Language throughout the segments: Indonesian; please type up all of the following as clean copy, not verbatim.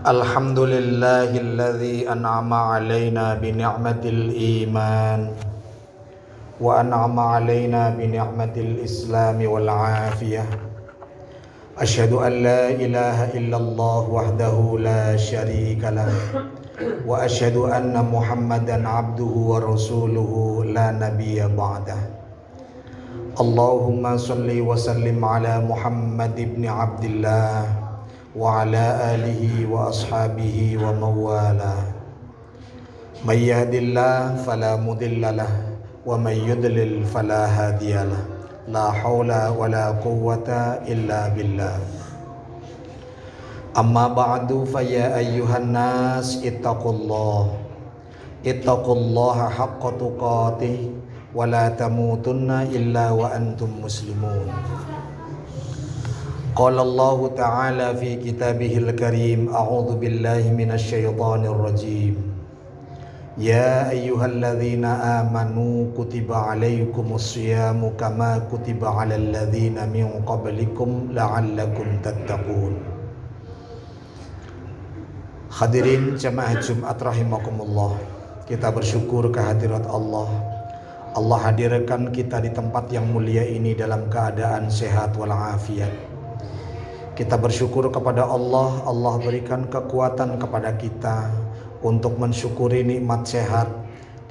Alhamdulillahilladzi an'ama alaina bi ni'matil iman wa an'ama alaina bi ni'matil islami wal afiyah. Asyhadu an la ilaha illallah wahdahu la syarika lah wa asyhadu anna Muhammadan abduhu wa rasuluhu la nabiyya ba'dah. Allahumma shalli wa sallim ala Muhammad ibn Abdillah wa ala alihi wa ashabihi wa mawala. May yahdihillah fala mudhillalah wa may yudlil fala hadiyalah. La haula wa la quwwata illa billah. Amma ba'du fa ya ayyuhan nas ittaqullaha haqqa tuqatih wa la tamutunna illa wa antum muslimun. Qala Allah Ta'ala fi kitabihil karim, a'udzu billahi minasy syaithanir rajim. Ya ayyuhalladzina amanu kutiba alaikumus syiyamu kama kutiba alal ladzina min qablikum la'allakum tattaqun. Hadirin jamaah Jumat rahimakumullah, kita bersyukur kehadirat Allah. Allah hadirkan kita di tempat yang mulia ini dalam keadaan sehat walafiat. Kita bersyukur kepada Allah. Allah berikan kekuatan kepada kita untuk mensyukuri nikmat sehat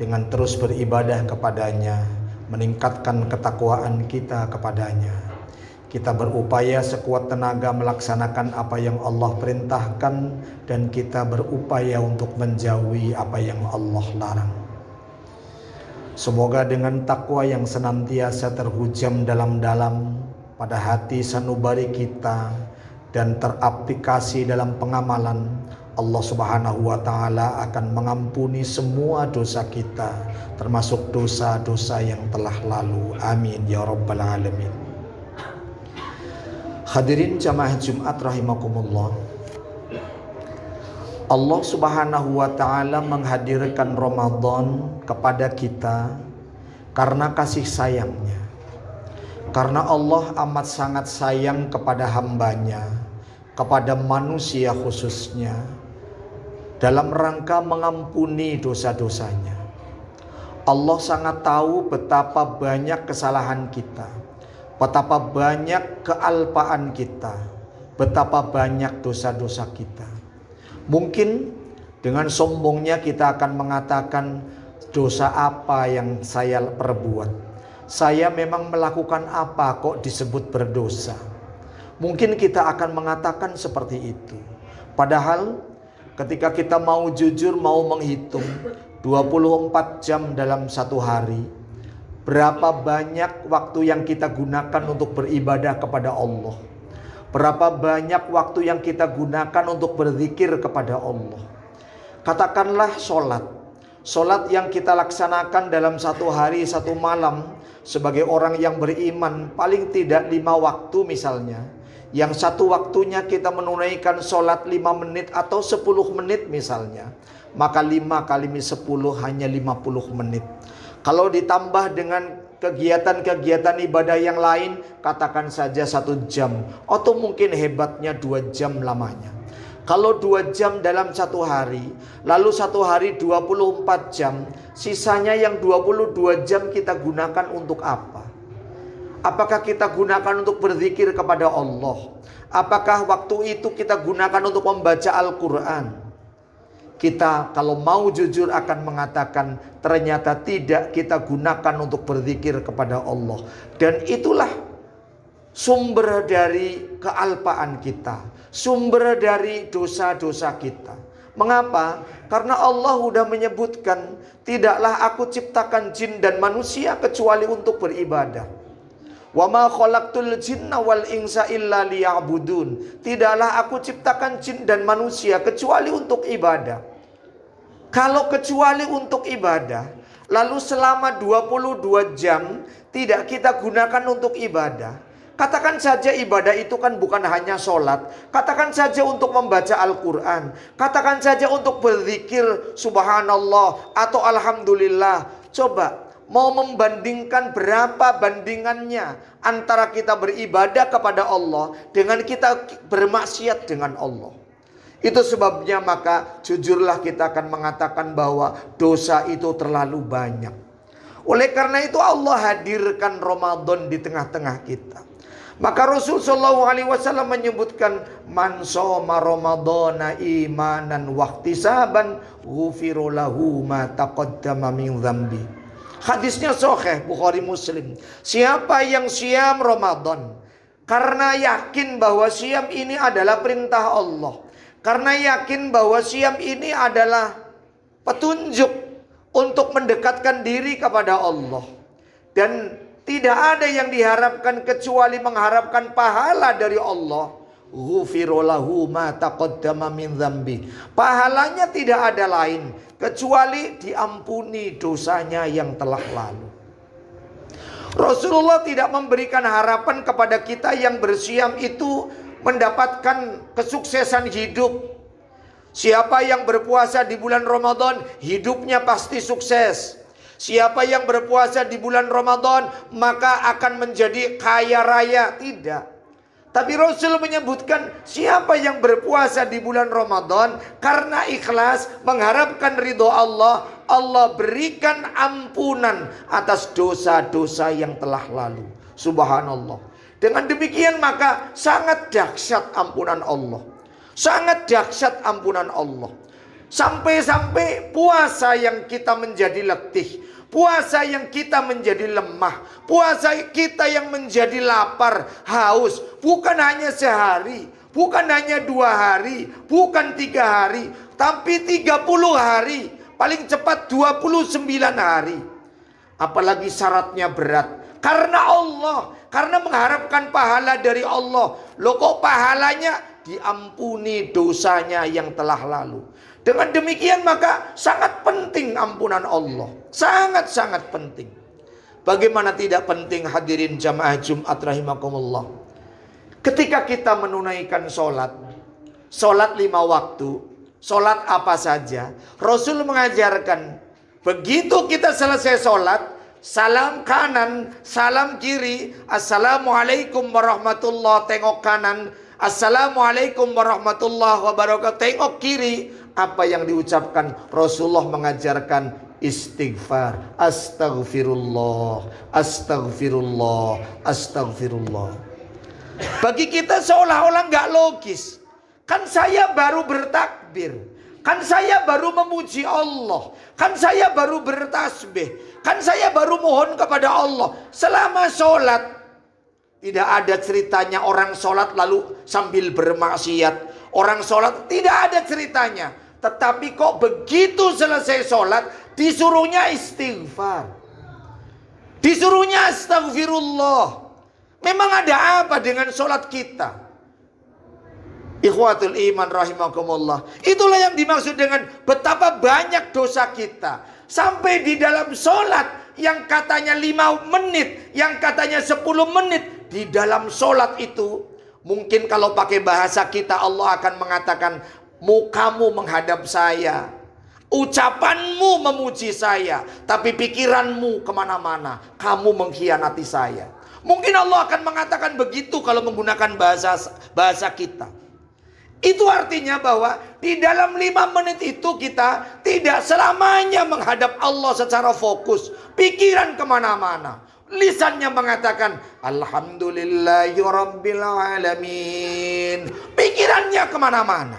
dengan terus beribadah kepadanya, meningkatkan ketakwaan kita kepadanya. Kita berupaya sekuat tenaga melaksanakan apa yang Allah perintahkan, dan kita berupaya untuk menjauhi apa yang Allah larang. Semoga dengan takwa yang senantiasa terhujam dalam-dalam pada hati sanubari kita dan teraplikasi dalam pengamalan, Allah Subhanahu wa Ta'ala akan mengampuni semua dosa kita, termasuk dosa-dosa yang telah lalu. Amin ya rabbal alamin. Hadirin jamaah Jumat rahimakumullah, Allah Subhanahu wa Ta'ala menghadirkan Ramadan kepada kita karena kasih sayangnya. Karena Allah amat sangat sayang kepada hambanya, kepada manusia khususnya, dalam rangka mengampuni dosa-dosanya. Allah sangat tahu betapa banyak kesalahan kita, betapa banyak kealpaan kita, betapa banyak dosa-dosa kita. Mungkin dengan sombongnya kita akan mengatakan, dosa apa yang saya perbuat? Saya memang melakukan apa kok disebut berdosa? Mungkin kita akan mengatakan seperti itu. Padahal ketika kita mau jujur, mau menghitung 24 jam dalam satu hari, berapa banyak waktu yang kita gunakan untuk beribadah kepada Allah? Berapa banyak waktu yang kita gunakan untuk berzikir kepada Allah? Katakanlah Solat yang kita laksanakan dalam satu hari satu malam, sebagai orang yang beriman, paling tidak 5 waktu misalnya. Yang satu waktunya kita menunaikan solat 5 menit atau 10 menit misalnya, maka 5 kali 10 hanya 50 menit. Kalau ditambah dengan kegiatan-kegiatan ibadah yang lain, katakan saja 1 jam, atau mungkin hebatnya 2 jam lamanya. Kalau 2 jam dalam satu hari, lalu satu hari 24 jam, sisanya yang 22 jam kita gunakan untuk apa? Apakah kita gunakan untuk berzikir kepada Allah? Apakah waktu itu kita gunakan untuk membaca Al-Quran? Kita kalau mau jujur akan mengatakan, ternyata tidak kita gunakan untuk berzikir kepada Allah. Dan itulah sumber dari kealpaan kita, sumber dari dosa-dosa kita. Mengapa? Karena Allah sudah menyebutkan, tidaklah aku ciptakan jin dan manusia kecuali untuk beribadah. Wa ma khalaqtul jinna wal insa illa liya'budun. Tidaklah aku ciptakan jin dan manusia kecuali untuk ibadah. Kalau kecuali untuk ibadah, lalu selama 22 jam tidak kita gunakan untuk ibadah, katakan saja ibadah itu kan bukan hanya sholat. Katakan saja untuk membaca Al-Quran. Katakan saja untuk berzikir subhanallah atau alhamdulillah. Coba mau membandingkan berapa bandingannya antara kita beribadah kepada Allah dengan kita bermaksiat dengan Allah. Itu sebabnya maka jujurlah kita akan mengatakan bahwa dosa itu terlalu banyak. Oleh karena itu Allah hadirkan Ramadan di tengah-tengah kita. Maka Rasul sallallahu alaihi wasallam menyebutkan, man shoma ramadhana imanan wahtisaban ghufira lahu ma taqaddama min dzambi. Hadisnya sahih Bukhari Muslim. Siapa yang siam Ramadan karena yakin bahwa siam ini adalah perintah Allah, karena yakin bahwa siam ini adalah petunjuk untuk mendekatkan diri kepada Allah, dan tidak ada yang diharapkan kecuali mengharapkan pahala dari Allah. Ghufira lahu ma taqaddama min dzambi. Pahalanya tidak ada lain kecuali diampuni dosanya yang telah lalu. Rasulullah tidak memberikan harapan kepada kita yang bersiam itu mendapatkan kesuksesan hidup. Siapa yang berpuasa di bulan Ramadan, hidupnya pasti sukses. Siapa yang berpuasa di bulan Ramadan, maka akan menjadi kaya raya. Tidak. Tapi Rasul menyebutkan, siapa yang berpuasa di bulan Ramadan karena ikhlas mengharapkan ridho Allah, Allah berikan ampunan atas dosa-dosa yang telah lalu. Subhanallah. Dengan demikian maka sangat dahsyat ampunan Allah. Sangat dahsyat ampunan Allah. Sampai-sampai puasa yang kita menjadi letih, puasa yang kita menjadi lemah, puasa kita yang menjadi lapar, haus, bukan hanya sehari, bukan hanya 2 hari, bukan 3 hari, tapi 30 hari, paling cepat 29 hari. Apalagi syaratnya berat. Karena Allah, karena mengharapkan pahala dari Allah. Loh kok pahalanya? Diampuni dosanya yang telah lalu. Dengan demikian maka sangat penting ampunan Allah. Sangat-sangat penting. Bagaimana tidak penting hadirin jamaah Jumat rahimakumullah. Ketika kita menunaikan sholat 5 waktu, sholat apa saja, Rasul mengajarkan, begitu kita selesai sholat, salam kanan, salam kiri, assalamualaikum warahmatullahi, tengok kanan, assalamualaikum warahmatullahi wabarakatuh, tengok kiri. Apa yang diucapkan? Rasulullah mengajarkan istighfar, astaghfirullah, astaghfirullah, astaghfirullah. Bagi kita seolah-olah nggak logis. Kan saya baru bertakbir, kan saya baru memuji Allah, kan saya baru bertasbih, kan saya baru mohon kepada Allah selama sholat. Tidak ada ceritanya orang sholat lalu sambil bermaksiat. Orang sholat tidak ada ceritanya. Tetapi kok begitu selesai sholat disuruhnya istighfar, disuruhnya astagfirullah. Memang ada apa dengan sholat kita? Ikhwatul iman rahimakumullah. Itulah yang dimaksud dengan betapa banyak dosa kita. Sampai di dalam sholat yang katanya 5 menit, yang katanya 10 menit. Di dalam sholat itu mungkin kalau pakai bahasa kita Allah akan mengatakan, mukamu menghadap saya, ucapanmu memuji saya, tapi pikiranmu kemana-mana, kamu mengkhianati saya. Mungkin Allah akan mengatakan begitu kalau menggunakan bahasa kita. Itu artinya bahwa di dalam 5 menit itu kita tidak selamanya menghadap Allah secara fokus. Pikiran kemana-mana. Lisannya mengatakan alhamdulillahirabbil alamin. Pikirannya kemana-mana.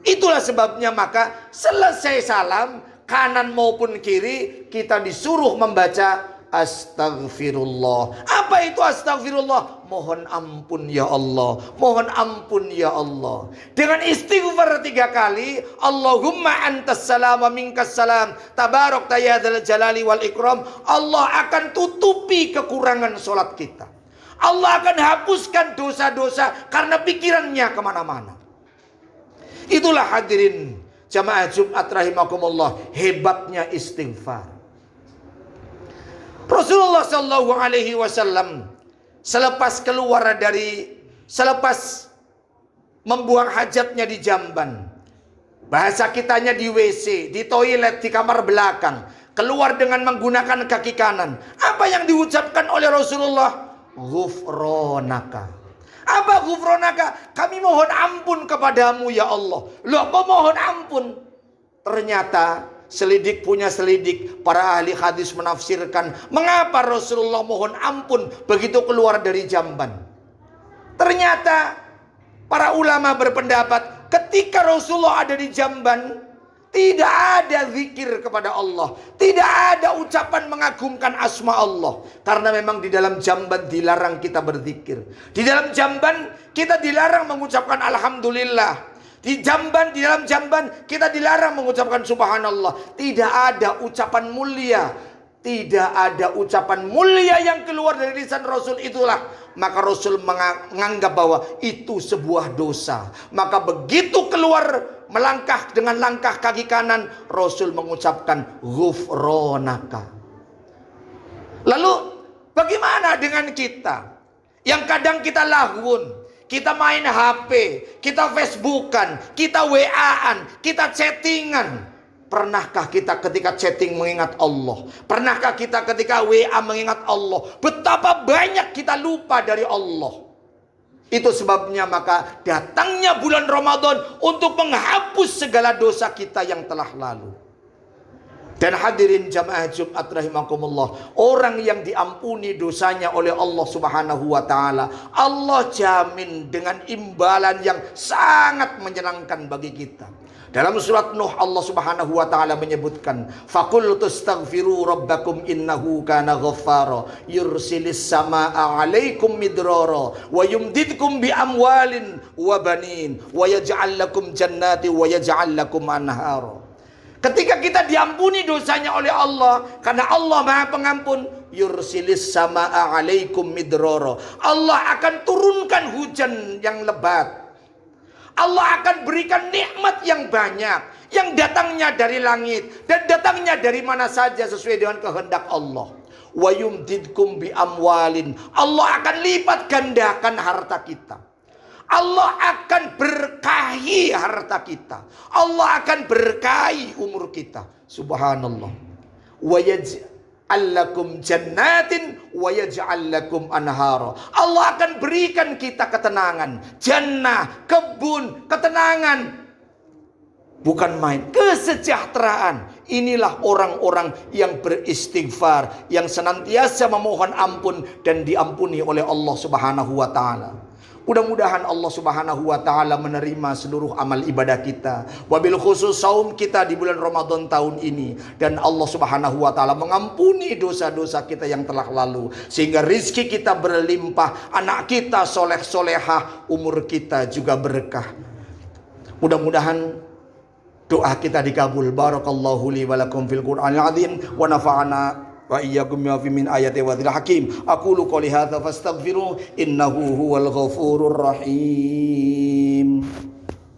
Itulah sebabnya maka selesai salam kanan maupun kiri kita disuruh membaca astagfirullah. Apa itu astagfirullah? Mohon ampun ya Allah, mohon ampun ya Allah. Dengan istighfar 3 kali, Allahumma antas salam wa minkas salam, tabarakta ya dzal jalali wal ikram. Allah akan tutupi kekurangan sholat kita. Allah akan hapuskan dosa-dosa karena pikirannya kemana-mana. Itulah hadirin jamaah Jumat rahimakumullah, hebatnya istighfar. Rasulullah sallallahu alaihi wasallam selepas membuang hajatnya di jamban, bahasa kitanya di WC, di toilet, di kamar belakang, keluar dengan menggunakan kaki kanan. Apa yang diucapkan oleh Rasulullah? Ghufronaka. Apa ghufranaka? Kami mohon ampun kepadamu ya Allah. Loh, kok mohon ampun? Ternyata selidik punya selidik, para ahli hadis menafsirkan mengapa Rasulullah mohon ampun begitu keluar dari jamban. Ternyata para ulama berpendapat ketika Rasulullah ada di jamban, tidak ada zikir kepada Allah, tidak ada ucapan mengagungkan asma Allah. Karena memang di dalam jamban dilarang kita berzikir. Di dalam jamban kita dilarang mengucapkan alhamdulillah. Di dalam jamban kita dilarang mengucapkan subhanallah. Tidak ada ucapan mulia. Tidak ada ucapan mulia yang keluar dari lisan Rasul itulah. Maka Rasul menganggap bahwa itu sebuah dosa. Maka begitu keluar melangkah dengan langkah kaki kanan, Rasul mengucapkan ghufranaka. Lalu bagaimana dengan kita yang kadang kita lahun, kita main HP, kita Facebookan, kita WA-an, kita chattingan? Pernahkah kita ketika chatting mengingat Allah? Pernahkah kita ketika WA mengingat Allah? Betapa banyak kita lupa dari Allah. Itu sebabnya maka datangnya bulan Ramadan untuk menghapus segala dosa kita yang telah lalu. Dan hadirin jamaah Jumat rahimakumullah, orang yang diampuni dosanya oleh Allah Subhanahu wa taala, Allah jamin dengan imbalan yang sangat menyenangkan bagi kita. Dalam surat Nuh Allah Subhanahu wa taala menyebutkan, "Faqul tastaghfiru rabbakum innahu kana ghaffara yursilis samaa'a 'alaikum midrara wa yumdidkum bi amwalin wa banin wa yaj'al lakum jannati wa yaj'al lakum anhara." Ketika kita diampuni dosanya oleh Allah, karena Allah Maha Pengampun, yursilis samaa'a 'alaikum midrara. Allah akan turunkan hujan yang lebat. Allah akan berikan nikmat yang banyak, yang datangnya dari langit dan datangnya dari mana saja sesuai dengan kehendak Allah. Wa yumdidkum bi amwalin. Allah akan lipat gandakan harta kita. Allah akan berkahi harta kita. Allah akan berkahi umur kita. Subhanallah. Wa yaj'alakum jannatin wa yaj'al lakum anhara. Allah akan berikan kita ketenangan, jannah, kebun, ketenangan. Bukan main, kesejahteraan. Inilah orang-orang yang beristighfar, yang senantiasa memohon ampun dan diampuni oleh Allah Subhanahu wa taala. Mudah-mudahan Allah Subhanahu wa taala menerima seluruh amal ibadah kita, wabil khusus saum kita di bulan Ramadan tahun ini, dan Allah Subhanahu wa taala mengampuni dosa-dosa kita yang telah lalu sehingga rizki kita berlimpah, anak kita soleh-solehah, umur kita juga berkah. Mudah-mudahan doa kita dikabul. Barakallahu li wa lakum fil Qur'anil azim wa nafa'ana wa iyyakum min ayati wa dzil hakim. Aqulu qouli hadza fastaghfiru innahu huwal ghafurur rahim.